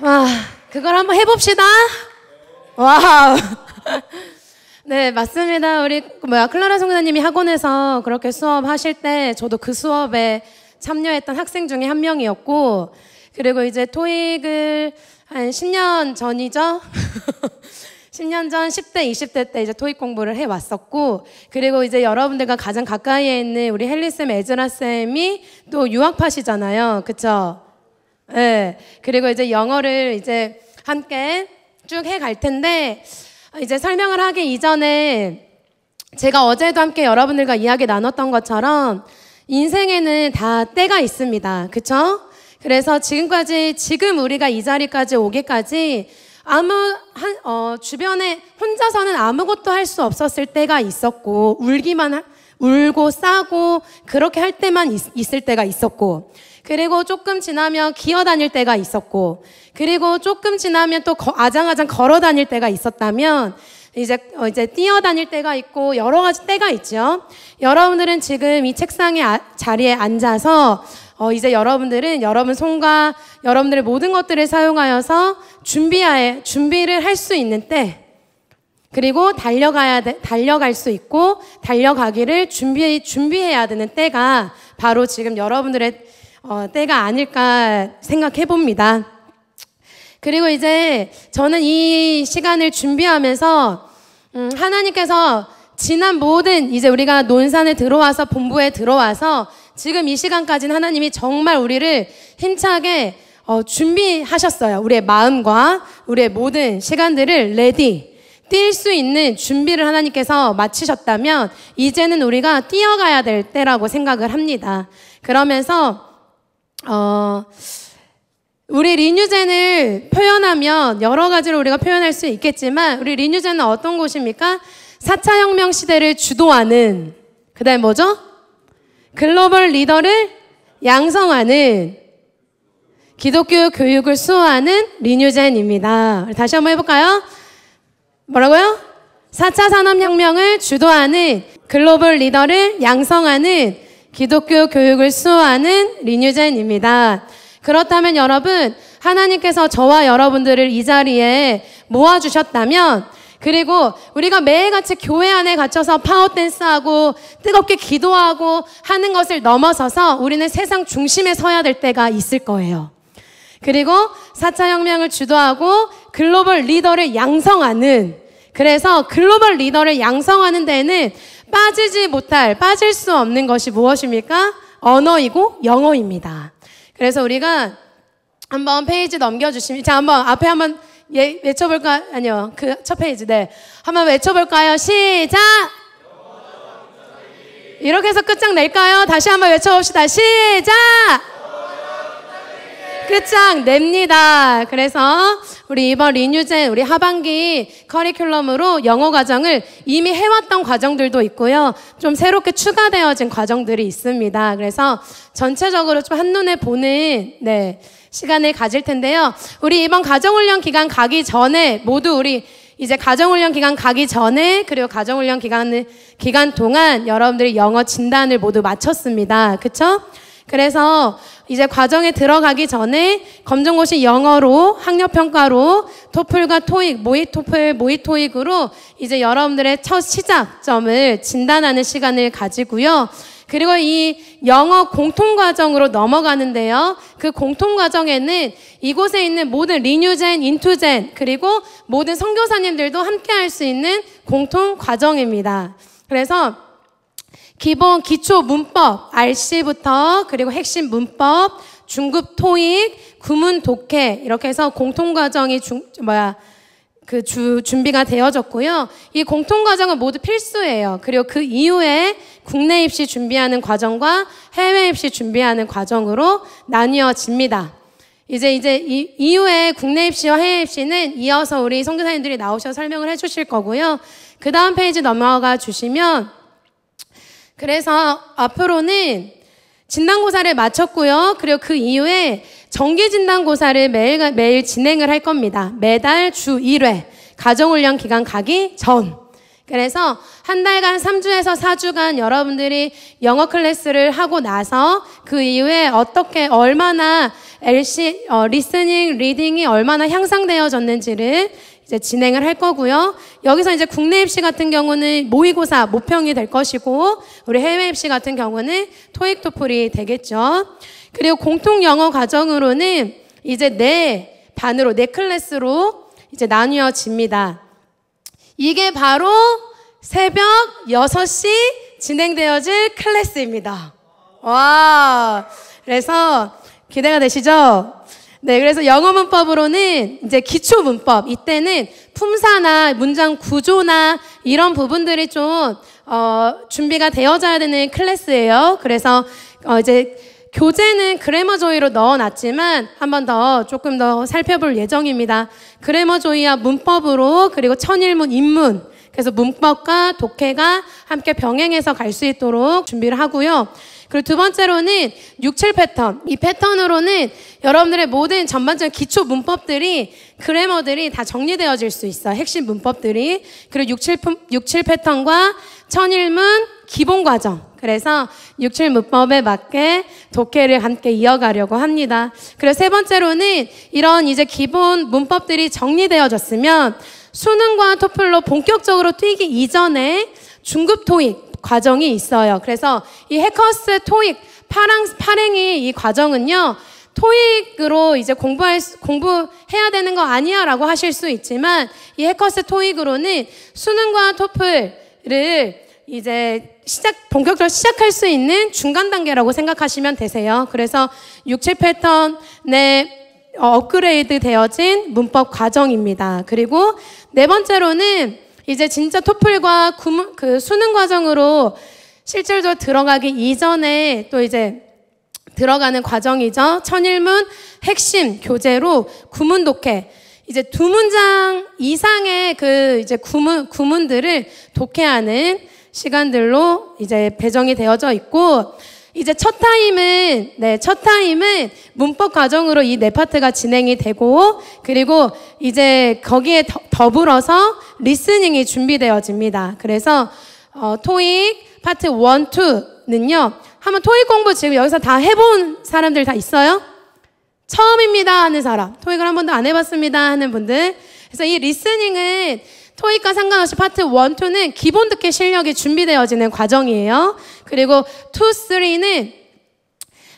와, 그걸 한번 해봅시다. 와우. 네, 맞습니다. 우리 클라라 성교사님이 학원에서 그렇게 수업하실 때 저도 그 수업에 참여했던 학생 중에 한 명이었고, 그리고 이제 토익을 한 10년 전이죠. 10년 전 10대, 20대 때 이제 토익 공부를 해왔었고, 그리고 이제 여러분들과 가장 가까이에 있는 우리 헨리쌤, 에즈라쌤이 또 유학파시잖아요. 그쵸? 네. 그리고 이제 영어를 이제 함께 쭉 해갈 텐데, 이제 설명을 하기 이전에 제가 어제도 함께 여러분들과 이야기 나눴던 것처럼 인생에는 다 때가 있습니다. 그쵸? 그래서 지금 우리가 이 자리까지 오기까지 주변에 혼자서는 아무것도 할 수 없었을 때가 있었고, 울고 싸고 그렇게 할 때만 있을 때가 있었고, 그리고 조금 지나면 기어다닐 때가 있었고, 그리고 조금 지나면 또 아장아장 걸어 다닐 때가 있었다면, 이제 뛰어다닐 때가 있고, 여러 가지 때가 있죠. 여러분들은 지금 이 책상의 자리에 앉아서, 이제 여러분들은 여러분 손과 여러분들의 모든 것들을 사용하여서 준비를 할 수 있는 때, 그리고 달려갈 수 있고, 달려가기를 준비해야 되는 때가 바로 지금 여러분들의 때가 아닐까 생각해 봅니다. 그리고 이제 저는 이 시간을 준비하면서 하나님께서 지난 모든 이제 우리가 논산에 들어와서 본부에 들어와서 지금 이 시간까지는 하나님이 정말 우리를 힘차게 준비하셨어요. 우리의 마음과 우리의 모든 시간들을 뛸 수 있는 준비를 하나님께서 마치셨다면 이제는 우리가 뛰어가야 될 때라고 생각을 합니다. 그러면서 우리 리뉴젠을 표현하면 여러 가지로 우리가 표현할 수 있겠지만, 우리 리뉴젠은 어떤 곳입니까? 4차 혁명 시대를 주도하는, 그 다음에 뭐죠? 글로벌 리더를 양성하는 기독교 교육을 수호하는 리뉴젠입니다. 다시 한번 해볼까요? 뭐라고요? 4차 산업혁명을 주도하는 글로벌 리더를 양성하는 기독교 교육을 수호하는 리뉴젠입니다. 그렇다면 여러분, 하나님께서 저와 여러분들을 이 자리에 모아주셨다면, 그리고 우리가 매일같이 교회 안에 갇혀서 파워댄스하고 뜨겁게 기도하고 하는 것을 넘어서서 우리는 세상 중심에 서야 될 때가 있을 거예요. 그리고 4차 혁명을 주도하고 글로벌 리더를 양성하는, 그래서 글로벌 리더를 양성하는 데에는 빠질 수 없는 것이 무엇입니까? 언어이고 영어입니다. 그래서 우리가 한번 페이지 넘겨주시면, 자, 앞에 한번 외쳐볼까? 아니요. 그 첫 페이지, 네. 한번 외쳐볼까요? 시작! 이렇게 해서 끝장낼까요? 다시 한번 외쳐봅시다. 시작! 끝장냅니다. 그래서 우리 이번 리뉴젠, 우리 하반기 커리큘럼으로 영어 과정을 이미 해왔던 과정들도 있고요. 좀 새롭게 추가되어진 과정들이 있습니다. 그래서 전체적으로 좀 한눈에 보는, 시간을 가질 텐데요. 우리 이번 가정훈련 기간 가기 전에 모두 우리 이제 가정훈련 기간 가기 전에, 그리고 가정훈련 기간 동안 여러분들이 영어 진단을 모두 마쳤습니다. 그쵸? 그래서 이제 과정에 들어가기 전에 검정고시 영어로, 학력평가로, 토플과 토익, 모의토플, 모의토익으로 이제 여러분들의 첫 시작점을 진단하는 시간을 가지고요. 그리고 이 영어 공통과정으로 넘어가는데요. 그 공통과정에는 이곳에 있는 모든 리뉴젠, 인투젠, 그리고 모든 선교사님들도 함께 할 수 있는 공통과정입니다. 그래서 기초 문법, RC부터, 그리고 핵심 문법, 중급 토익, 구문 독해, 이렇게 해서 공통과정이 준비가 되어졌고요. 이 공통과정은 모두 필수예요. 그리고 그 이후에 국내 입시 준비하는 과정과 해외 입시 준비하는 과정으로 나뉘어집니다. 이제 이후에 국내 입시와 해외 입시는 이어서 우리 선교사님들이 나오셔서 설명을 해주실 거고요. 그 다음 페이지 넘어가 주시면, 그래서 앞으로는 진단고사를 마쳤고요. 그리고 그 이후에 정기진단고사를 매일 진행을 할 겁니다. 매달 주 1회, 가정훈련 기간 가기 전. 그래서 한 달간 3주에서 4주간 여러분들이 영어 클래스를 하고 나서 그 이후에 얼마나 LC 리스닝, 리딩이 얼마나 향상되어졌는지를 이제 진행을 할 거고요. 여기서 이제 국내 입시 같은 경우는 모의고사, 모평이 될 것이고, 우리 해외 입시 같은 경우는 토익, 토플이 되겠죠. 그리고 공통 영어 과정으로는 이제 네 반으로, 네 클래스로 이제 나뉘어집니다. 이게 바로 새벽 6시 진행되어질 클래스입니다. 와, 그래서 기대가 되시죠? 네, 그래서 영어 문법으로는 이제 기초 문법, 이때는 품사나 문장 구조나 이런 부분들이 좀 준비가 되어져야 되는 클래스예요. 그래서 이제 교재는 그래머 조이로 넣어놨지만 한 번 더 조금 더 살펴볼 예정입니다. 그래머 조이와 문법으로, 그리고 천일문, 인문, 그래서 문법과 독해가 함께 병행해서 갈 수 있도록 준비를 하고요. 그리고 두 번째로는 6, 7 패턴. 이 패턴으로는 여러분들의 모든 전반적인 기초 문법들이, 그래머들이 다 정리되어질 수 있어요. 핵심 문법들이. 그리고 6, 7 패턴과 천일문 기본 과정. 그래서 6, 7 문법에 맞게 독해를 함께 이어가려고 합니다. 그리고 세 번째로는 이런 이제 기본 문법들이 정리되어졌으면 수능과 토플로 본격적으로 뛰기 이전에 중급 토익 과정이 있어요. 그래서 이 해커스 토익 파랭이 이 과정은요, 토익으로 이제 공부해야 되는 거 아니야 라고 하실 수 있지만, 이 해커스 토익으로는 수능과 토플을 이제 본격적으로 시작할 수 있는 중간 단계라고 생각하시면 되세요. 그래서 6, 7 패턴의 업그레이드 되어진 문법 과정입니다. 그리고 네 번째로는 이제 진짜 토플과 수능 과정으로 실질적으로 들어가기 이전에 또 이제 들어가는 과정이죠. 천일문 핵심 교재로 구문 독해. 이제 2문장 이상의 이제 구문들을 독해하는 시간들로 이제 배정이 되어져 있고, 이제 첫 타임은 문법 과정으로 이 네 파트가 진행이 되고, 그리고 이제 거기에 더불어서 리스닝이 준비되어집니다. 그래서 토익 파트 1, 2는요, 한번 토익 공부 지금 여기서 다 해본 사람들 다 있어요? 처음입니다 하는 사람, 토익을 한 번도 안 해봤습니다 하는 분들. 그래서 이 리스닝은 토익과 상관없이 파트 1, 2는 기본 듣기 실력이 준비되어지는 과정이에요. 그리고 2, 3는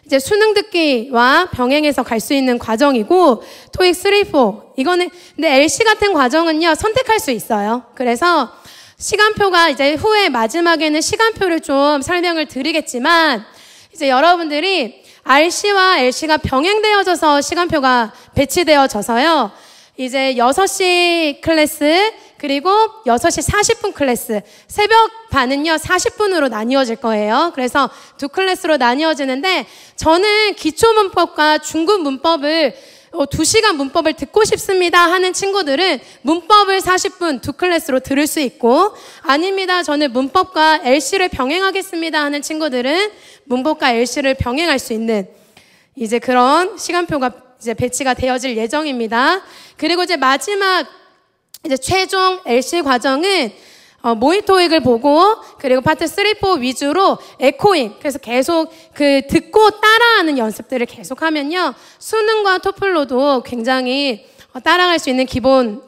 이제 수능 듣기와 병행해서 갈 수 있는 과정이고, 토익 3, 4 이거는, 근데 LC 같은 과정은요 선택할 수 있어요. 그래서 시간표가 이제 후에 마지막에는 시간표를 좀 설명을 드리겠지만, 이제 여러분들이 RC와 LC가 병행되어져서 시간표가 배치되어져서요, 이제 6시 클래스, 그리고 6시 40분 클래스, 새벽 반은요 40분으로 나뉘어질 거예요. 그래서 두 클래스로 나뉘어지는데, 저는 기초 문법과 중급 문법을 2시간 문법을 듣고 싶습니다 하는 친구들은 문법을 40분 두 클래스로 들을 수 있고, 아닙니다, 저는 문법과 LC를 병행하겠습니다 하는 친구들은 문법과 LC를 병행할 수 있는 이제 그런 시간표가 이제 배치가 되어질 예정입니다. 그리고 이제 마지막 이제 최종 LC 과정은 모의 토익을 보고, 그리고 파트 3, 4 위주로 에코잉, 그래서 계속 듣고 따라하는 연습들을 계속 하면요, 수능과 토플로도 굉장히 따라갈 수 있는 기본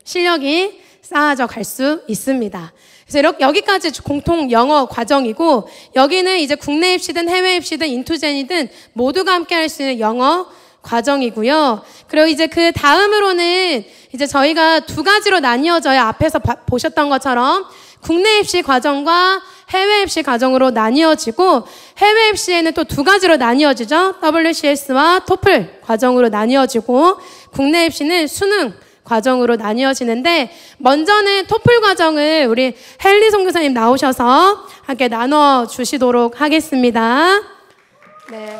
실력이 쌓아져 갈 수 있습니다. 그래서 여기까지 공통 영어 과정이고, 여기는 이제 국내 입시든 해외 입시든 인투젠이든 모두가 함께 할 수 있는 영어 과정이고요. 그리고 이제 그 다음으로는 이제 저희가 두 가지로 나뉘어져요. 앞에서 보셨던 것처럼 국내 입시 과정과 해외 입시 과정으로 나뉘어지고, 해외 입시에는 또 두 가지로 나뉘어지죠. WCS와 토플 과정으로 나뉘어지고, 국내 입시는 수능 과정으로 나뉘어지는데, 먼저는 토플 과정을 우리 헨리 선교사님 나오셔서 함께 나눠 주시도록 하겠습니다. 네.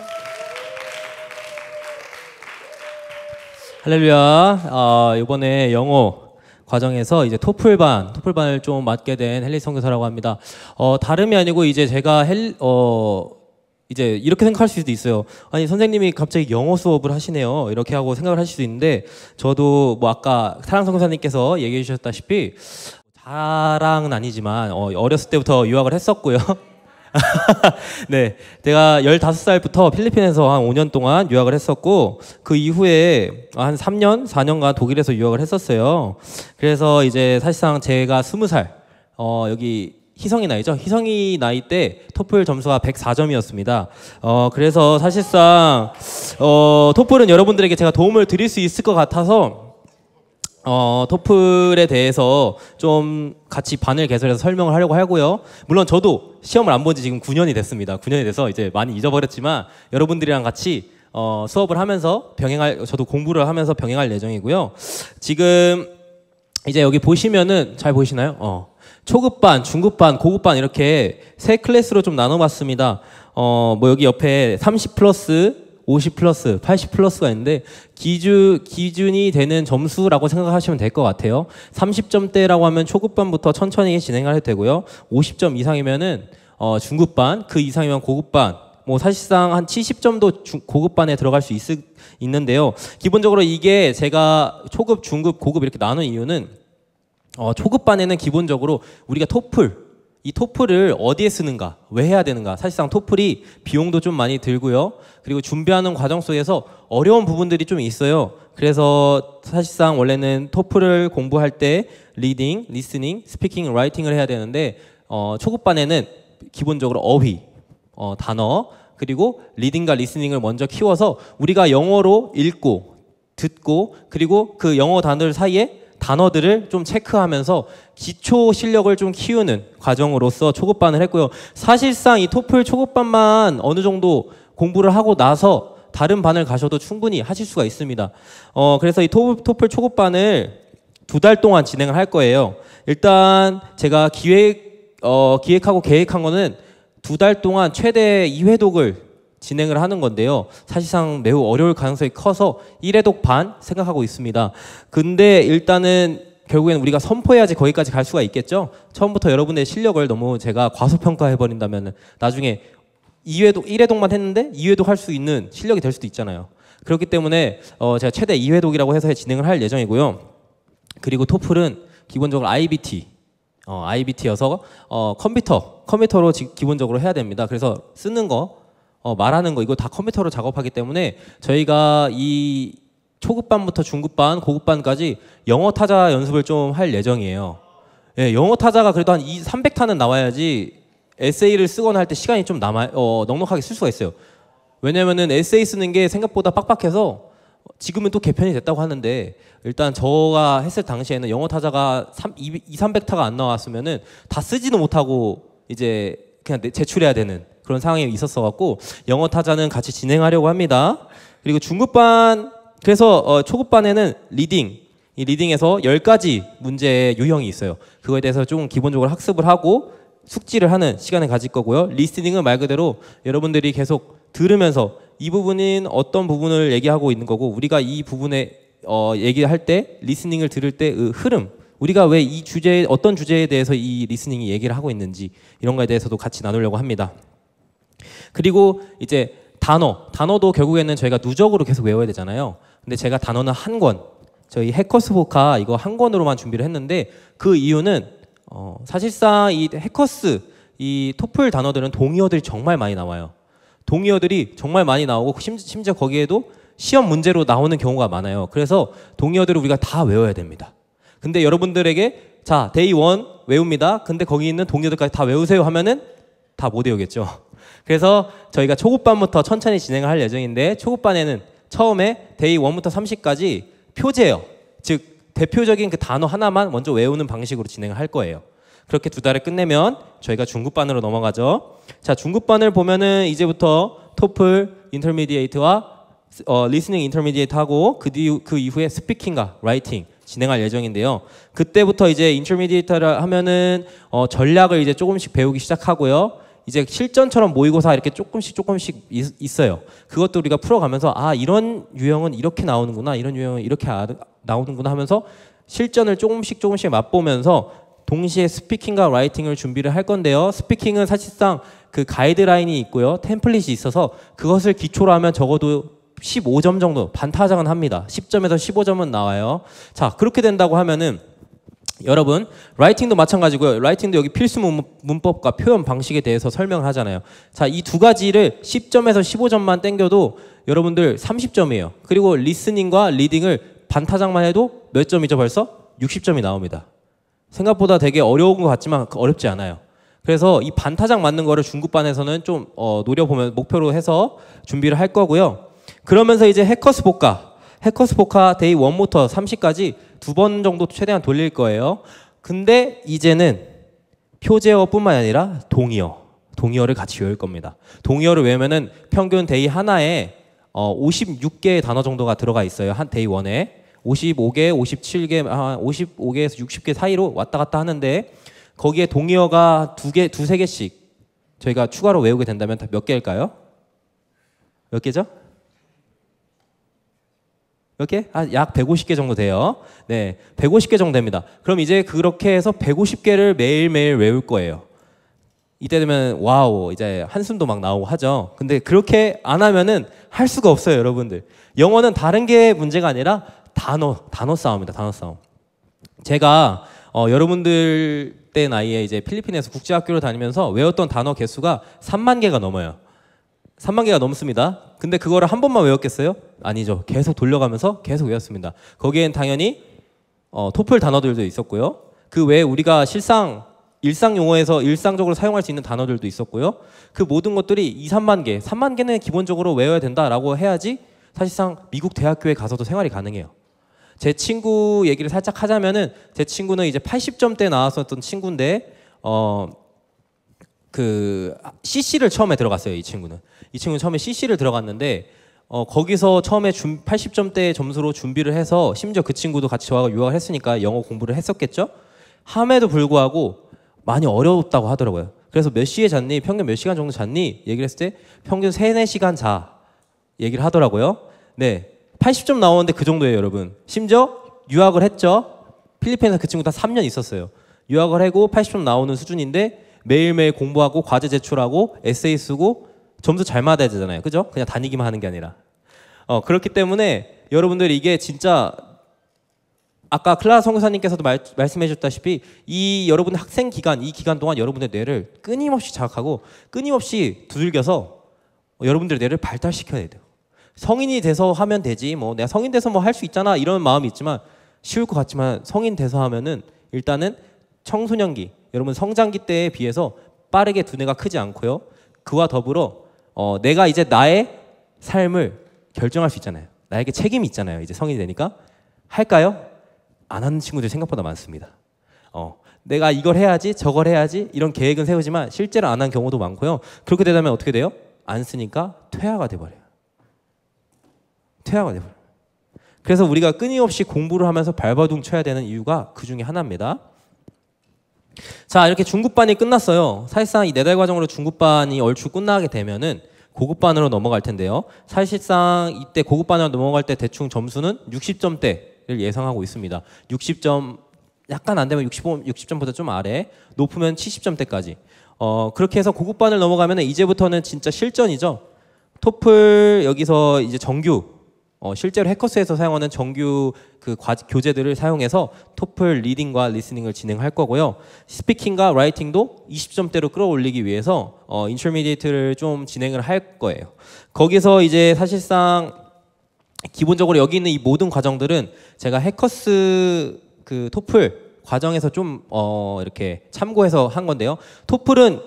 할렐루야. 이번에 영어 과정에서 이제 토플반을 좀 맡게 된 헨리 선교사라고 합니다. 다름이 아니고 이제 제가 이제 이렇게 생각할 수도 있어요. 아니, 선생님이 갑자기 영어 수업을 하시네요, 이렇게 하고 생각을 하실 수 있는데, 저도 뭐 아까 사랑 선교사님께서 얘기해 주셨다시피 자랑은 아니지만 어렸을 때부터 유학을 했었고요. 네, 제가 15살부터 필리핀에서 한 5년 동안 유학을 했었고 그 이후에 한 3년, 4년간 독일에서 유학을 했었어요. 그래서 이제 사실상 제가 20살 여기 희성이 나이죠. 희성이 나이 때 토플 점수가 104점이었습니다. 그래서 사실상 토플은 여러분들에게 제가 도움을 드릴 수 있을 것 같아서 토플에 대해서 좀 같이 반을 개설해서 설명을 하려고 하고요. 물론 저도 시험을 안 본 지 지금 9년이 됐습니다. 9년이 돼서 이제 많이 잊어버렸지만 여러분들이랑 같이 수업을 하면서 저도 공부를 하면서 병행할 예정이고요. 지금 이제 여기 보시면은 잘 보이시나요? 초급반, 중급반, 고급반 이렇게 세 클래스로 좀 나눠봤습니다. 뭐 여기 옆에 30 플러스, 50 플러스, 80 플러스가 있는데 기준이 되는 점수라고 생각하시면 될 것 같아요. 30점대라고 하면 초급반부터 천천히 진행을 해도 되고요. 50점 이상이면은 중급반, 그 이상이면 고급반, 뭐 사실상 한 70점도 고급반에 들어갈 수 있는데요. 기본적으로 이게 제가 초급, 중급, 고급 이렇게 나눈 이유는 초급반에는 기본적으로 우리가 이 토플을 어디에 쓰는가, 왜 해야 되는가. 사실상 토플이 비용도 좀 많이 들고요. 그리고 준비하는 과정 속에서 어려운 부분들이 좀 있어요. 그래서 사실상 원래는 토플을 공부할 때 리딩, 리스닝, 스피킹, 라이팅을 해야 되는데 초급반에는 기본적으로 어휘, 단어, 그리고 리딩과 리스닝을 먼저 키워서 우리가 영어로 읽고 듣고 그리고 그 영어 단어들 사이에 단어들을 좀 체크하면서 기초 실력을 좀 키우는 과정으로서 초급반을 했고요. 사실상 이 토플 초급반만 어느 정도 공부를 하고 나서 다른 반을 가셔도 충분히 하실 수가 있습니다. 그래서 이 토플 초급반을 2달 동안 진행을 할 거예요. 일단 제가 기획하고 계획한 거는 2달 동안 최대 2회독을 진행을 하는 건데요. 사실상 매우 어려울 가능성이 커서 1회독 반 생각하고 있습니다. 근데 일단은 결국엔 우리가 선포해야지 거기까지 갈 수가 있겠죠. 처음부터 여러분의 실력을 너무 제가 과소평가해버린다면 나중에 1회독만 했는데 2회독 할 수 있는 실력이 될 수도 있잖아요. 그렇기 때문에 제가 최대 2회독이라고 해서 진행을 할 예정이고요. 그리고 토플은 기본적으로 IBT여서 컴퓨터로 기본적으로 해야 됩니다. 그래서 쓰는 거 말하는 거 이거 다 컴퓨터로 작업하기 때문에 저희가 이 초급반부터 중급반, 고급반까지 영어 타자 연습을 좀 할 예정이에요. 예, 영어 타자가 그래도 한 300타는 나와야지 에세이를 쓰거나 할 때 시간이 좀 넉넉하게 쓸 수가 있어요. 왜냐면은 에세이 쓰는 게 생각보다 빡빡해서 지금은 또 개편이 됐다고 하는데 일단 저가 했을 당시에는 영어 타자가 300타가 안 나왔으면은 다 쓰지도 못하고 이제 그냥 제출해야 되는 그런 상황이 있었어 갖고 영어 타자는 같이 진행하려고 합니다. 그리고 중급반 그래서 초급반에는 이 리딩에서 10가지 문제의 유형이 있어요. 그거에 대해서 좀 기본적으로 학습을 하고 숙지를 하는 시간을 가질 거고요. 리스닝은 말 그대로 여러분들이 계속 들으면서 이 부분은 어떤 부분을 얘기하고 있는 거고 우리가 이 부분에 얘기할 때 리스닝을 들을 때 흐름 우리가 왜 이 주제에 어떤 주제에 대해서 이 리스닝이 얘기를 하고 있는지 이런 거에 대해서도 같이 나누려고 합니다. 그리고 이제 단어도 결국에는 저희가 누적으로 계속 외워야 되잖아요. 근데 제가 단어는 한 권, 저희 해커스 보카 이거 한 권으로만 준비를 했는데 그 이유는 사실상 이 해커스 이 토플 단어들은 동의어들이 정말 많이 나와요. 동의어들이 정말 많이 나오고 심지어 거기에도 시험 문제로 나오는 경우가 많아요. 그래서 동의어들을 우리가 다 외워야 됩니다. 근데 여러분들에게 자 데이 1 외웁니다. 근데 거기 있는 동의어들까지 다 외우세요 하면은 다 못 외우겠죠. 그래서 저희가 초급반부터 천천히 진행을 할 예정인데 초급반에는 처음에 데이 1부터 30까지 표제어 즉 대표적인 그 단어 하나만 먼저 외우는 방식으로 진행을 할 거예요. 그렇게 2달을 끝내면 저희가 중급반으로 넘어가죠. 자, 중급반을 보면은 이제부터 토플 인터미디에이트와 리스닝 인터미디에이트 하고 그 이후에 스피킹과 라이팅 진행할 예정인데요. 그때부터 이제 인터미디에이트를 하면은 전략을 이제 조금씩 배우기 시작하고요. 이제 실전처럼 모의고사 이렇게 조금씩 있어요. 그것도 우리가 풀어가면서 아 이런 유형은 이렇게 나오는구나, 이런 유형은 이렇게 나오는구나 하면서 실전을 조금씩 맛보면서 동시에 스피킹과 라이팅을 준비를 할 건데요. 스피킹은 사실상 그 가이드라인이 있고요. 템플릿이 있어서 그것을 기초로 하면 적어도 15점 정도 반타작은 합니다. 10점에서 15점은 나와요. 자, 그렇게 된다고 하면은 여러분, 라이팅도 마찬가지고요. 라이팅도 여기 필수 문법과 표현 방식에 대해서 설명을 하잖아요. 자, 이 두 가지를 10점에서 15점만 땡겨도 여러분들 30점이에요. 그리고 리스닝과 리딩을 반타작만 해도 몇 점이죠 벌써? 60점이 나옵니다. 생각보다 되게 어려운 것 같지만 어렵지 않아요. 그래서 이 반타작 맞는 거를 중급반에서는 좀 노려보면 목표로 해서 준비를 할 거고요. 그러면서 이제 해커스 복화 데이 1부터 30까지 2번 정도 최대한 돌릴 거예요. 근데 이제는 표제어뿐만 아니라 동의어를 같이 외울 겁니다. 동의어를 외우면은 평균 데이 하나에 56개의 단어 정도가 들어가 있어요. 한 데이 1에 55개, 57개, 55개에서 60개 사이로 왔다 갔다 하는데 거기에 동의어가 두세 개씩 저희가 추가로 외우게 된다면 몇 개일까요? 몇 개죠? 몇 개? 약 150개 정도 돼요. 네, 150개 정도 됩니다. 그럼 이제 그렇게 해서 150개를 매일매일 외울 거예요. 이때 되면 와우, 이제 한숨도 막 나오고 하죠. 근데 그렇게 안 하면은 할 수가 없어요, 여러분들. 영어는 다른 게 문제가 아니라 단어 싸움입니다. 단어 싸움. 제가 여러분들 때 나이에 이제 필리핀에서 국제학교를 다니면서 외웠던 단어 개수가 3만 개가 넘어요. 3만 개가 넘습니다. 근데 그거를 한 번만 외웠겠어요? 아니죠. 계속 돌려가면서 계속 외웠습니다. 거기엔 당연히 토플 단어들도 있었고요. 그 외에 우리가 일상 용어에서 일상적으로 사용할 수 있는 단어들도 있었고요. 그 모든 것들이 2, 3만 개, 3만 개는 기본적으로 외워야 된다라고 해야지 사실상 미국 대학교에 가서도 생활이 가능해요. 제 친구 얘기를 살짝 하자면은 제 친구는 이제 80점대 나왔었던 친구인데 그 CC를 처음에 들어갔어요. 이 친구는 처음에 CC를 들어갔는데 거기서 처음에 80점대 점수로 준비를 해서 심지어 그 친구도 같이 저하고 유학을 했으니까 영어 공부를 했었겠죠. 함에도 불구하고 많이 어려웠다고 하더라고요. 그래서 몇 시에 잤니? 평균 몇 시간 정도 잤니? 얘기를 했을 때 평균 3, 4시간 자 얘기를 하더라고요. 네, 80점 나오는데 그 정도예요, 여러분. 심지어 유학을 했죠. 필리핀에서 그 친구 다 3년 있었어요. 유학을 하고 80점 나오는 수준인데 매일매일 공부하고 과제 제출하고 에세이 쓰고 점수 잘 맞아야 되잖아요. 그죠? 그냥 다니기만 하는 게 아니라. 그렇기 때문에 여러분들이 이게 진짜 아까 클라라 선교사님께서도 말씀해 주셨다시피 이 여러분의 학생 기간, 이 기간 동안 여러분의 뇌를 끊임없이 자극하고 끊임없이 두들겨서 여러분들의 뇌를 발달시켜야 돼요. 성인이 돼서 하면 되지, 뭐 내가 성인 돼서 뭐 할 수 있잖아 이런 마음이 있지만 쉬울 것 같지만 성인 돼서 하면은 일단은 청소년기, 여러분 성장기 때에 비해서 빠르게 두뇌가 크지 않고요. 그와 더불어 내가 이제 나의 삶을 결정할 수 있잖아요. 나에게 책임이 있잖아요. 이제 성인이 되니까. 할까요? 안 하는 친구들이 생각보다 많습니다. 내가 이걸 해야지 저걸 해야지 이런 계획은 세우지만 실제로 안 한 경우도 많고요. 그렇게 되면 어떻게 돼요? 안 쓰니까 퇴화가 돼버려요. 퇴화가 돼버려요. 그래서 우리가 끊임없이 공부를 하면서 발버둥 쳐야 되는 이유가 그 중에 하나입니다. 자, 이렇게 중급반이 끝났어요. 사실상 이 4달 과정으로 중급반이 얼추 끝나게 되면은 고급반으로 넘어갈 텐데요. 사실상 이때 고급반으로 넘어갈 때 대충 점수는 60점대를 예상하고 있습니다. 60점 약간 안 되면 60점보다 좀 아래, 높으면 70점대까지. 그렇게 해서 고급반을 넘어가면 이제부터는 진짜 실전이죠. 토플 여기서 이제 정규 실제로 해커스에서 사용하는 정규 그 교재들을 사용해서 토플 리딩과 리스닝을 진행할 거고요. 스피킹과 라이팅도 20점대로 끌어올리기 위해서 인터미디에이트를 좀 진행을 할 거예요. 거기서 이제 사실상 기본적으로 여기 있는 이 모든 과정들은 제가 해커스 그 토플 과정에서 좀 이렇게 참고해서 한 건데요. 토플은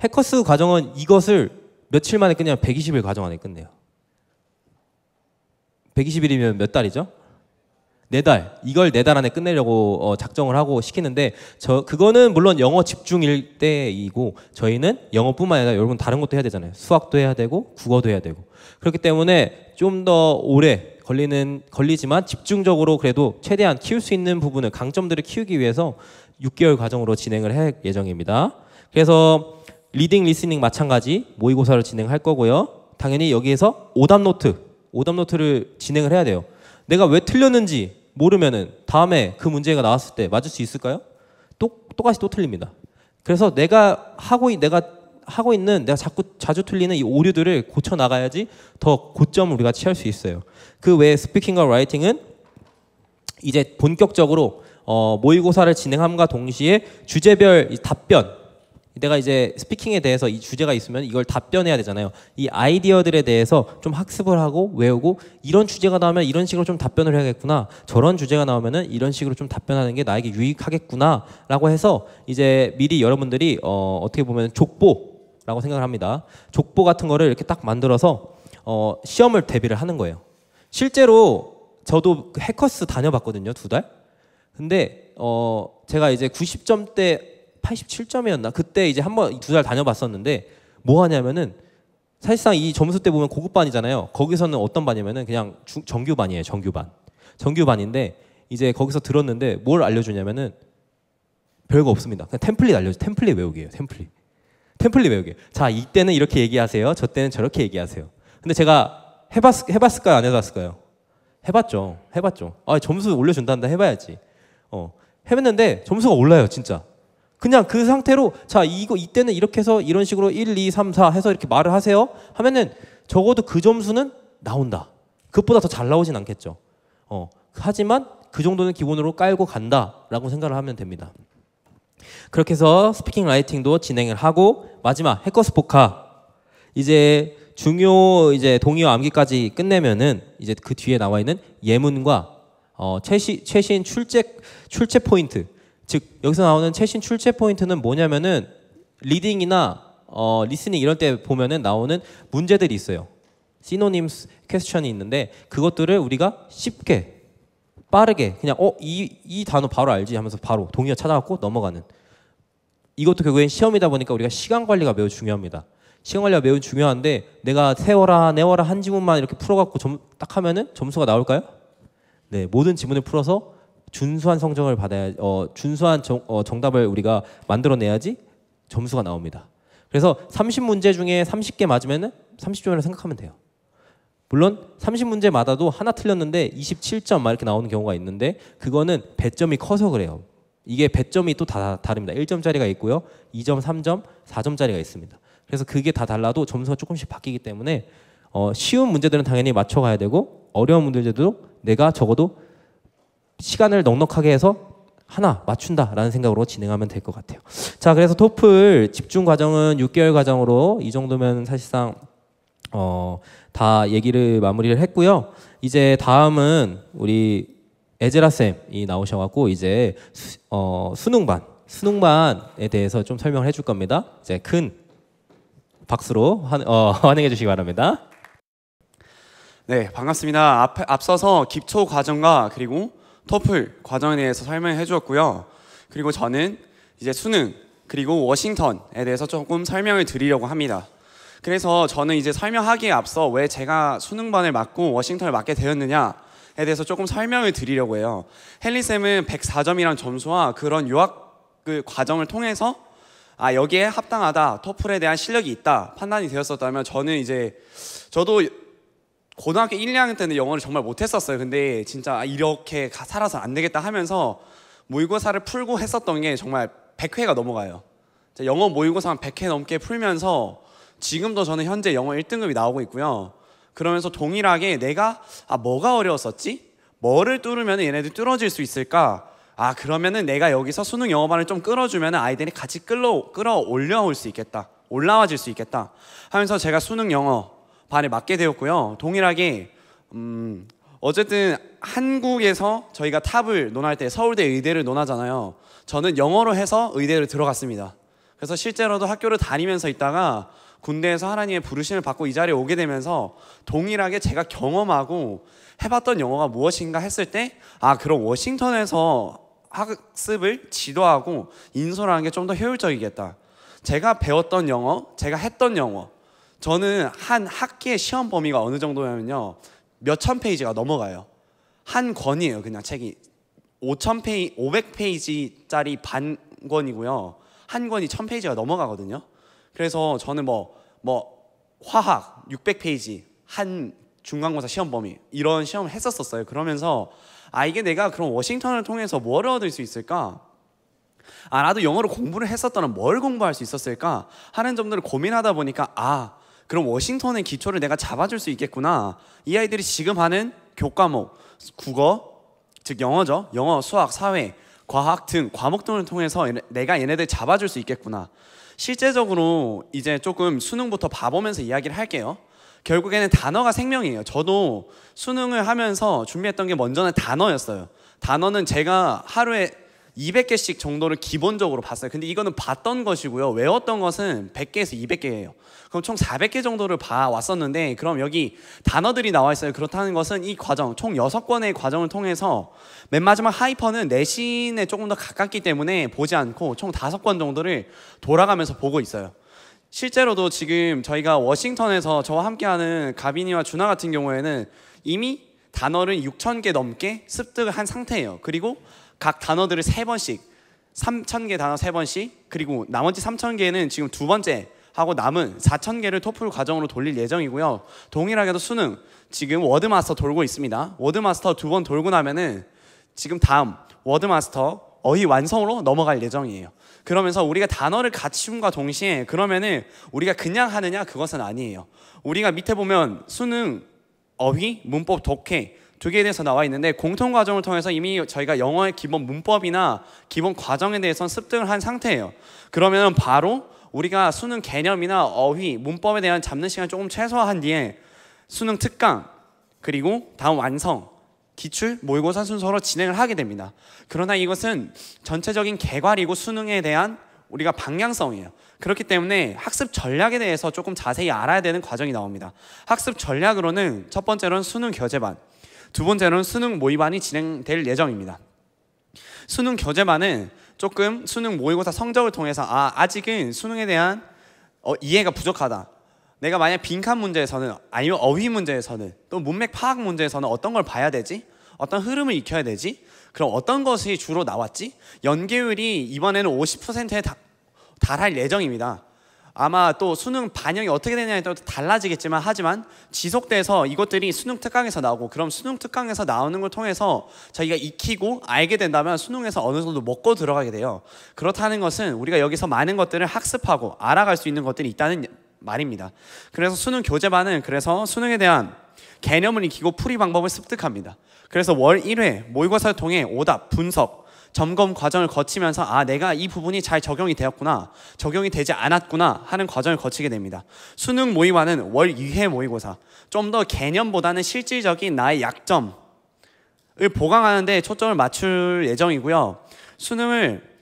해커스 과정은 이것을 며칠 만에 끝내면 120일 과정 안에 끝내요. 120일이면 몇 달이죠? 4달. 이걸 4달 안에 끝내려고 작정을 하고 시키는데 그거는 물론 영어 집중일 때이고 저희는 영어뿐만 아니라 여러분 다른 것도 해야 되잖아요. 수학도 해야 되고 국어도 해야 되고. 그렇기 때문에 좀 더 오래 걸리지만 집중적으로 그래도 최대한 키울 수 있는 부분을 강점들을 키우기 위해서 6개월 과정으로 진행을 할 예정입니다. 그래서 리딩, 리스닝 마찬가지 모의고사를 진행할 거고요. 당연히 여기에서 오답 노트를 진행을 해야 돼요. 내가 왜 틀렸는지 모르면은 다음에 그 문제가 나왔을 때 맞을 수 있을까요? 똑같이 또 틀립니다. 그래서 내가 하고 있는 내가 자주 틀리는 이 오류들을 고쳐 나가야지 더 고점을 우리가 취할 수 있어요. 그 외에 스피킹과 라이팅은 이제 본격적으로 모의고사를 진행함과 동시에 주제별 답변, 내가 이제 스피킹에 대해서 이 주제가 있으면 이걸 답변해야 되잖아요. 이 아이디어들에 대해서 좀 학습을 하고 외우고, 이런 주제가 나오면 이런 식으로 좀 답변을 해야겠구나, 저런 주제가 나오면은 이런 식으로 좀 답변하는 게 나에게 유익하겠구나 라고 해서 이제 미리 여러분들이 어떻게 보면 족보라고 생각을 합니다. 족보 같은 거를 이렇게 딱 만들어서 시험을 대비를 하는 거예요. 실제로 저도 해커스 다녀봤거든요, 2달. 근데 제가 이제 90점대 87점이었나? 그때 이제 한번 2달 다녀봤었는데 뭐 하냐면은, 사실상 이 점수대 보면 고급반이잖아요. 거기서는 어떤 반이냐면은 그냥 정규반이에요. 정규반인데 이제 거기서 들었는데 뭘 알려주냐면은 별거 없습니다. 그냥 템플릿 알려줘. 템플릿 외우기예요. 템플릿 외우기. 자, 이때는 이렇게 얘기하세요. 저 때는 저렇게 얘기하세요. 근데 제가 해봤을까요? 안 해봤을까요? 해봤죠. 아, 점수 올려준다는데 해봐야지. 해봤는데 점수가 올라요, 진짜. 그냥 그 상태로, 자, 이때는 이렇게 해서 이런 식으로 1, 2, 3, 4 해서 이렇게 말을 하세요 하면은 적어도 그 점수는 나온다. 그것보다 더 잘 나오진 않겠죠. 하지만 그 정도는 기본으로 깔고 간다라고 생각을 하면 됩니다. 그렇게 해서 스피킹 라이팅도 진행을 하고, 마지막 해커스 포카, 이제 중요 이제 동의어 암기까지 끝내면은 이제 그 뒤에 나와 있는 예문과 최신 출제 포인트, 즉 여기서 나오는 최신 출제 포인트는 뭐냐면은 리딩이나 리스닝 이런 때 보면은 나오는 문제들이 있어요. 시노님스 퀘스천이 있는데 그것들을 우리가 쉽게 빠르게 그냥 이 단어 바로 알지 하면서 바로 동의어 찾아갖고 넘어가는, 이것도 결국엔 시험이다 보니까 우리가 시간 관리가 매우 중요합니다. 시간 관리가 매우 중요한데, 내가 세워라 내워라 한 지문만 이렇게 풀어갖고 딱 하면은 점수가 나올까요? 네, 모든 지문을 풀어서 준수한 성적을 받아야, 준수한 정답을 우리가 만들어내야지 점수가 나옵니다. 그래서 30문제 중에 30개 맞으면은 30점이라고 생각하면 돼요. 물론 30문제 맞아도 하나 틀렸는데 27점 막 이렇게 나오는 경우가 있는데, 그거는 배점이 커서 그래요. 이게 배점이 또 다 다릅니다. 1점짜리가 있고요, 2점, 3점, 4점짜리가 있습니다. 그래서 그게 다 달라도 점수가 조금씩 바뀌기 때문에 쉬운 문제들은 당연히 맞춰가야 되고, 어려운 문제들도 내가 적어도 시간을 넉넉하게 해서 하나 맞춘다라는 생각으로 진행하면 될 것 같아요. 자, 그래서 토플 집중 과정은 6개월 과정으로, 이 정도면 사실상 다 얘기를 마무리를 했고요. 이제 다음은 우리 에즈라 쌤이 나오셔갖고 이제 수능반에 대해서 좀 설명을 해줄 겁니다. 이제 큰 박수로 환영해 주시기 바랍니다. 네, 반갑습니다. 앞서서 기초 과정과 그리고 토플 과정에 대해서 설명해 주었고요. 그리고 저는 이제 수능 그리고 워싱턴에 대해서 조금 설명을 드리려고 합니다. 그래서 저는 이제 설명하기에 앞서 왜 제가 수능반을 맡고 워싱턴을 맡게 되었느냐에 대해서 조금 설명을 드리려고 해요. 헨리쌤은 104점이란 점수와 그런 유학 과정을 통해서 여기에 합당하다, 토플에 대한 실력이 있다 판단이 되었었다면, 저도 고등학교 1, 2학년 때는 영어를 정말 못했었어요. 근데 진짜 이렇게 살아서 안 되겠다 하면서 모의고사를 풀고 했었던 게 정말 100회가 넘어가요. 영어 모의고사 한 100회 넘게 풀면서 지금도 저는 현재 영어 1등급이 나오고 있고요. 그러면서 동일하게 내가 뭐가 어려웠었지? 뭐를 뚫으면 얘네들 뚫어질 수 있을까? 그러면은 내가 여기서 수능 영어반을 좀 끌어주면 아이들이 같이 끌어올려올 수 있겠다, 올라와질 수 있겠다 하면서 제가 수능 영어 반에 맡게 되었고요. 동일하게 어쨌든 한국에서 저희가 탑을 논할 때 서울대 의대를 논하잖아요. 저는 영어로 해서 의대를 들어갔습니다. 그래서 실제로도 학교를 다니면서 있다가 군대에서 하나님의 부르심을 받고 이 자리에 오게 되면서 동일하게 제가 경험하고 해봤던 영어가 무엇인가 했을 때 그럼 워싱턴에서 학습을 지도하고 인솔하는 게 좀 더 효율적이겠다. 제가 배웠던 영어, 제가 했던 영어, 저는 한 학기의 시험 범위가 어느 정도냐면요, 몇천 페이지가 넘어가요. 한 권이에요. 그냥 책이 500페이지짜리 반 권이고요, 한 권이 1000페이지가 넘어가거든요. 그래서 저는 화학 600페이지 한 중간고사 시험 범위, 이런 시험을 했었어요. 그러면서 이게 내가 그럼 워싱턴을 통해서 뭘 얻을 수 있을까? 나도 영어로 공부를 했었다면 뭘 공부할 수 있었을까? 하는 점들을 고민하다 보니까 그럼 워싱턴의 기초를 내가 잡아줄 수 있겠구나. 이 아이들이 지금 하는 교과목, 국어, 즉 영어죠. 영어, 수학, 사회, 과학 등 과목 등을 통해서 내가 얘네들 잡아줄 수 있겠구나. 실제적으로 이제 조금 수능부터 봐보면서 이야기를 할게요. 결국에는 단어가 생명이에요. 저도 수능을 하면서 준비했던 게 먼저는 단어였어요. 단어는 제가 하루에 200개씩 정도를 기본적으로 봤어요. 근데 이거는 봤던 것이고요. 외웠던 것은 100개에서 200개예요. 그럼 총 400개 정도를 봐왔었는데, 그럼 여기 단어들이 나와 있어요. 그렇다는 것은 이 과정, 총 6권의 과정을 통해서 맨 마지막 하이퍼는 내신에 조금 더 가깝기 때문에 보지 않고 총 5권 정도를 돌아가면서 보고 있어요. 실제로도 지금 저희가 워싱턴에서 저와 함께하는 가빈이와 준하 같은 경우에는 이미 단어를 6,000개 넘게 습득을 한 상태예요. 그리고 각 단어들을 3번씩, 3,000개 단어 3번씩, 그리고 나머지 3,000개는 지금 2번째 하고 남은 4,000개를 토플 과정으로 돌릴 예정이고요. 동일하게도 수능 지금 워드마스터 돌고 있습니다. 워드마스터 2번 돌고 나면은 지금 다음 워드마스터 어휘 완성으로 넘어갈 예정이에요. 그러면서 우리가 단어를 갖춤과 동시에 그러면은 우리가 그냥 하느냐, 그것은 아니에요. 우리가 밑에 보면 수능, 어휘, 문법, 독해 2개에 대해서 나와 있는데, 공통 과정을 통해서 이미 저희가 영어의 기본 문법이나 기본 과정에 대해서 습득을 한 상태예요. 그러면 바로 우리가 수능 개념이나 어휘, 문법에 대한 잡는 시간 조금 최소화한 뒤에 수능 특강, 그리고 다음 완성, 기출, 모의고사 순서로 진행을 하게 됩니다. 그러나 이것은 전체적인 개괄이고 수능에 대한 우리가 방향성이에요. 그렇기 때문에 학습 전략에 대해서 조금 자세히 알아야 되는 과정이 나옵니다. 학습 전략으로는 첫 번째로는 수능 교재반, 두 번째로는 수능 모의반이 진행될 예정입니다. 수능 교재반은 조금 수능 모의고사 성적을 통해서 아직은 수능에 대한 이해가 부족하다. 내가 만약 빈칸 문제에서는, 아니면 어휘 문제에서는, 또 문맥 파악 문제에서는 어떤 걸 봐야 되지? 어떤 흐름을 익혀야 되지? 그럼 어떤 것이 주로 나왔지? 연계율이 이번에는 50%에 달할 예정입니다. 아마 또 수능 반영이 어떻게 되냐에 따라 달라지겠지만, 하지만 지속돼서 이것들이 수능 특강에서 나오고, 그럼 수능 특강에서 나오는 걸 통해서 저희가 익히고 알게 된다면 수능에서 어느 정도 먹고 들어가게 돼요. 그렇다는 것은 우리가 여기서 많은 것들을 학습하고 알아갈 수 있는 것들이 있다는 말입니다. 그래서 수능 교재반은 그래서 수능에 대한 개념을 익히고 풀이 방법을 습득합니다. 그래서 월 1회 모의고사를 통해 오답, 분석, 점검 과정을 거치면서 내가 이 부분이 잘 적용이 되었구나, 적용이 되지 않았구나 하는 과정을 거치게 됩니다. 수능 모의반은 월 2회 모의고사, 좀 더 개념보다는 실질적인 나의 약점을 보강하는 데 초점을 맞출 예정이고요. 수능을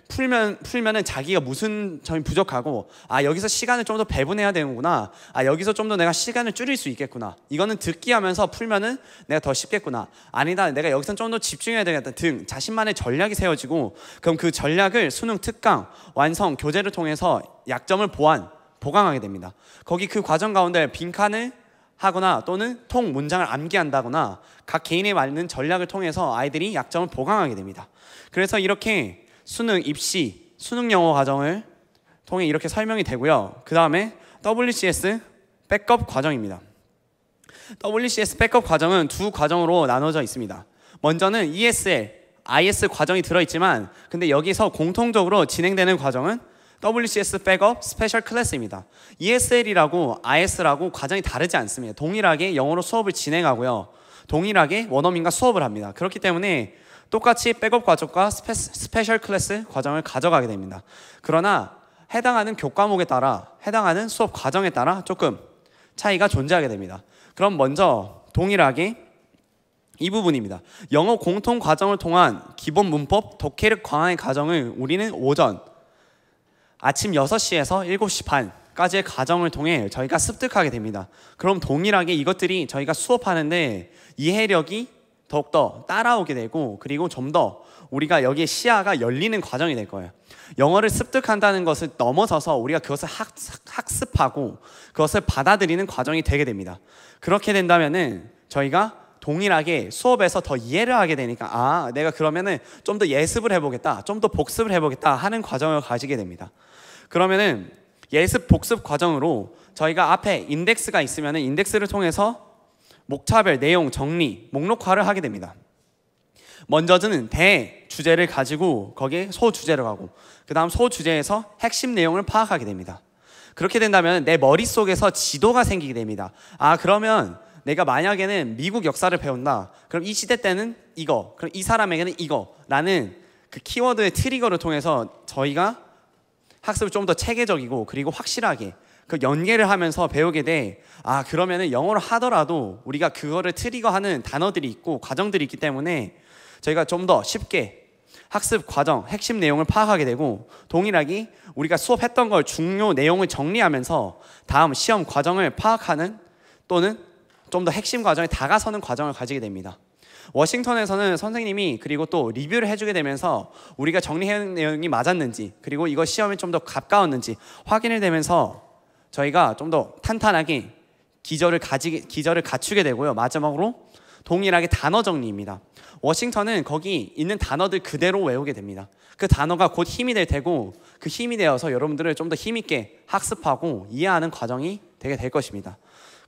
풀면은 자기가 무슨 점이 부족하고, 여기서 시간을 좀 더 배분해야 되는구나, 여기서 좀 더 내가 시간을 줄일 수 있겠구나, 이거는 듣기 하면서 풀면은 내가 더 쉽겠구나, 아니다 내가 여기서 좀 더 집중해야 되겠다 등 자신만의 전략이 세워지고, 그럼 그 전략을 수능 특강, 완성, 교재를 통해서 약점을 보강하게 됩니다. 거기 그 과정 가운데 빈칸을 하거나 또는 통 문장을 암기한다거나 각 개인에 맞는 전략을 통해서 아이들이 약점을 보강하게 됩니다. 그래서 이렇게 수능 입시, 수능 영어 과정을 통해 이렇게 설명이 되고요. 그 다음에 WCS 백업 과정입니다. WCS 백업 과정은 두 과정으로 나눠져 있습니다. 먼저는 ESL, IS 과정이 들어있지만, 근데 여기서 공통적으로 진행되는 과정은 WCS 백업 스페셜 클래스입니다. ESL이라고 IS라고 과정이 다르지 않습니다. 동일하게 영어로 수업을 진행하고요, 동일하게 원어민과 수업을 합니다. 그렇기 때문에 똑같이 백업 과정과 스페셜 클래스 과정을 가져가게 됩니다. 그러나 해당하는 교과목에 따라, 해당하는 수업 과정에 따라 조금 차이가 존재하게 됩니다. 그럼 먼저 동일하게 이 부분입니다. 영어 공통 과정을 통한 기본 문법, 독해력 강화의 과정을 우리는 오전 아침 6시에서 7시 반까지의 과정을 통해 저희가 습득하게 됩니다. 그럼 동일하게 이것들이 저희가 수업하는데 이해력이 더욱더 따라오게 되고, 그리고 좀 더 우리가 여기에 시야가 열리는 과정이 될 거예요. 영어를 습득한다는 것을 넘어서서 우리가 그것을 학습하고 그것을 받아들이는 과정이 되게 됩니다. 그렇게 된다면은 저희가 동일하게 수업에서 더 이해를 하게 되니까 내가 그러면은 좀 더 예습을 해보겠다, 좀 더 복습을 해보겠다 하는 과정을 가지게 됩니다. 그러면은 예습 복습 과정으로 저희가 앞에 인덱스가 있으면은 인덱스를 통해서 목차별, 내용, 정리, 목록화를 하게 됩니다. 먼저는 대주제를 가지고 거기에 소주제를 가고, 그 다음 소주제에서 핵심 내용을 파악하게 됩니다. 그렇게 된다면 내 머릿속에서 지도가 생기게 됩니다. 그러면 내가 만약에는 미국 역사를 배운다, 그럼 이 시대 때는 이거, 그럼 이 사람에게는 이거 라는 그 키워드의 트리거를 통해서 저희가 학습을 좀 더 체계적이고 그리고 확실하게 그 연계를 하면서 배우게 돼. 그러면은 영어를 하더라도 우리가 그거를 트리거하는 단어들이 있고 과정들이 있기 때문에 저희가 좀 더 쉽게 학습 과정 핵심 내용을 파악하게 되고, 동일하게 우리가 수업했던 걸 중요 내용을 정리하면서 다음 시험 과정을 파악하는 또는 좀 더 핵심 과정에 다가서는 과정을 가지게 됩니다. 워싱턴에서는 선생님이 그리고 또 리뷰를 해주게 되면서 우리가 정리한 내용이 맞았는지 그리고 이거 시험에 좀 더 가까웠는지 확인을 되면서 저희가 좀 더 탄탄하게 기저를 갖추게 되고요. 마지막으로 동일하게 단어 정리입니다. 워싱턴은 거기 있는 단어들 그대로 외우게 됩니다. 그 단어가 곧 힘이 될 테고 그 힘이 되어서 여러분들을 좀 더 힘있게 학습하고 이해하는 과정이 되게 될 것입니다.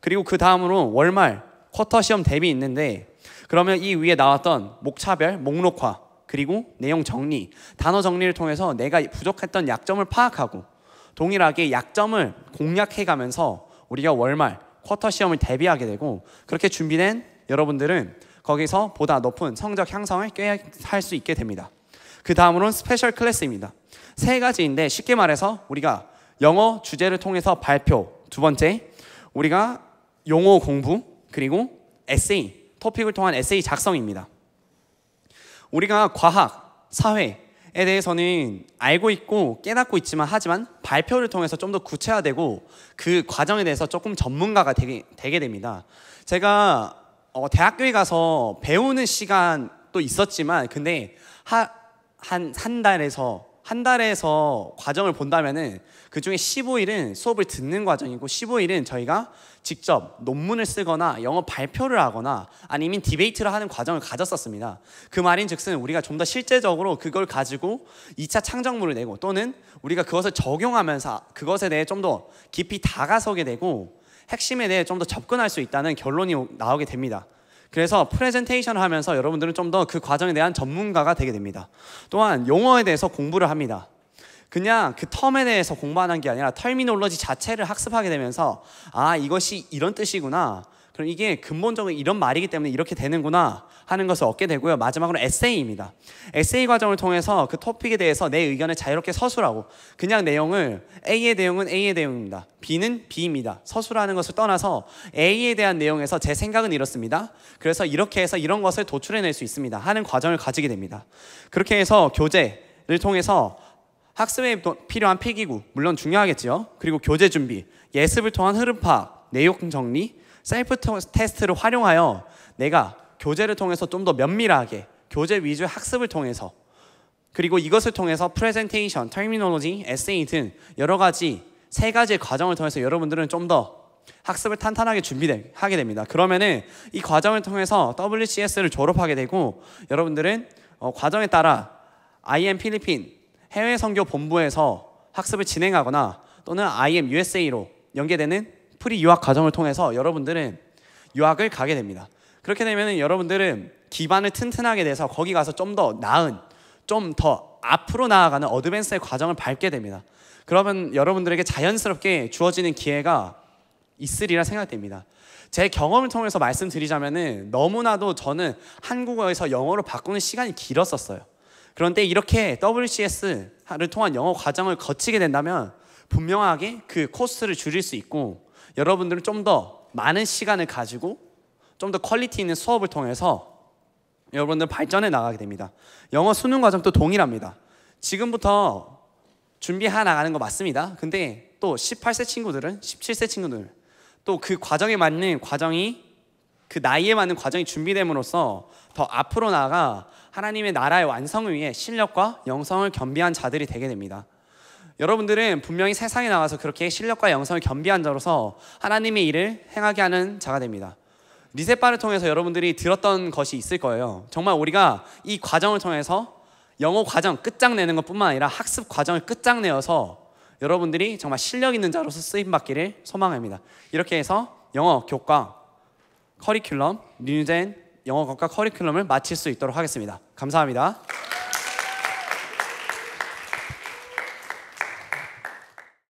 그리고 그 다음으로 월말 쿼터 시험 대비 있는데, 그러면 이 위에 나왔던 목차별, 목록화, 그리고 내용 정리, 단어 정리를 통해서 내가 부족했던 약점을 파악하고 동일하게 약점을 공략해가면서 우리가 월말 쿼터 시험을 대비하게 되고, 그렇게 준비된 여러분들은 거기서 보다 높은 성적 향상을 꽤 할 수 있게 됩니다. 그 다음으로는 스페셜 클래스입니다. 세 가지인데 쉽게 말해서 우리가 영어 주제를 통해서 발표, 두 번째 우리가 용어 공부, 그리고 에세이, 토픽을 통한 에세이 작성입니다. 우리가 과학, 사회에 대해서는 알고 있고 깨닫고 있지만 하지만 발표를 통해서 좀 더 구체화되고 그 과정에 대해서 조금 전문가가 되게 됩니다. 제가 대학교에 가서 배우는 시간도 있었지만 근데 한 달에서 과정을 본다면은 그 중에 15일은 수업을 듣는 과정이고 15일은 저희가 직접 논문을 쓰거나 영어 발표를 하거나 아니면 디베이트를 하는 과정을 가졌었습니다. 그 말인즉슨 우리가 좀 더 실제적으로 그걸 가지고 2차 창작물을 내고 또는 우리가 그것을 적용하면서 그것에 대해 좀 더 깊이 다가서게 되고 핵심에 대해 좀 더 접근할 수 있다는 결론이 나오게 됩니다. 그래서 프레젠테이션을 하면서 여러분들은 좀 더 그 과정에 대한 전문가가 되게 됩니다. 또한 용어에 대해서 공부를 합니다. 그냥 그 텀에 대해서 공부하는 게 아니라 터미놀로지 자체를 학습하게 되면서 이것이 이런 뜻이구나, 그럼 이게 근본적으로 이런 말이기 때문에 이렇게 되는구나 하는 것을 얻게 되고요. 마지막으로 에세이입니다. 에세이 과정을 통해서 그 토픽에 대해서 내 의견을 자유롭게 서술하고, 그냥 내용을 A의 내용은 A의 내용입니다, B는 B입니다, 서술하는 것을 떠나서 A에 대한 내용에서 제 생각은 이렇습니다, 그래서 이렇게 해서 이런 것을 도출해낼 수 있습니다 하는 과정을 가지게 됩니다. 그렇게 해서 교재를 통해서 학습에 필요한 필기구 물론 중요하겠죠. 그리고 교재 준비, 예습을 통한 흐름 파악, 내용 정리, 셀프 테스트를 활용하여 내가 교재를 통해서 좀 더 면밀하게 교재 위주의 학습을 통해서, 그리고 이것을 통해서 프레젠테이션, 터미놀로지, 에세이 등 여러 가지 세 가지의 과정을 통해서 여러분들은 좀 더 학습을 탄탄하게 준비하게 됩니다. 그러면은 이 과정을 통해서 WCS를 졸업하게 되고 여러분들은 과정에 따라 IM 필리핀 해외 선교 본부에서 학습을 진행하거나 또는 IM USA로 연계되는 프리 유학 과정을 통해서 여러분들은 유학을 가게 됩니다. 그렇게 되면 여러분들은 기반을 튼튼하게 돼서 거기 가서 좀 더 나은, 좀 더 앞으로 나아가는 어드밴스의 과정을 밟게 됩니다. 그러면 여러분들에게 자연스럽게 주어지는 기회가 있으리라 생각됩니다. 제 경험을 통해서 말씀드리자면은 너무나도 저는 한국어에서 영어로 바꾸는 시간이 길었었어요. 그런데 이렇게 WCS를 통한 영어 과정을 거치게 된다면 분명하게 그 코스를 줄일 수 있고 여러분들은 좀 더 많은 시간을 가지고 좀 더 퀄리티 있는 수업을 통해서 여러분들 발전해 나가게 됩니다. 영어 수능 과정도 동일합니다. 지금부터 준비해 나가는 거 맞습니다. 근데 또 18세 친구들은 17세 친구들 또 그 과정에 맞는 과정이 그 나이에 맞는 과정이 준비됨으로써 더 앞으로 나아가 하나님의 나라의 완성을 위해 실력과 영성을 겸비한 자들이 되게 됩니다. 여러분들은 분명히 세상에 나가서 그렇게 실력과 영성을 겸비한 자로서 하나님의 일을 행하게 하는 자가 됩니다. 리셋바를 통해서 여러분들이 들었던 것이 있을 거예요. 정말 우리가 이 과정을 통해서 영어 과정 끝장내는 것뿐만 아니라 학습 과정을 끝장내어서 여러분들이 정말 실력 있는 자로서 쓰임받기를 소망합니다. 이렇게 해서 영어 교과 커리큘럼, 뉴젠 영어 교과 커리큘럼을 마칠 수 있도록 하겠습니다. 감사합니다.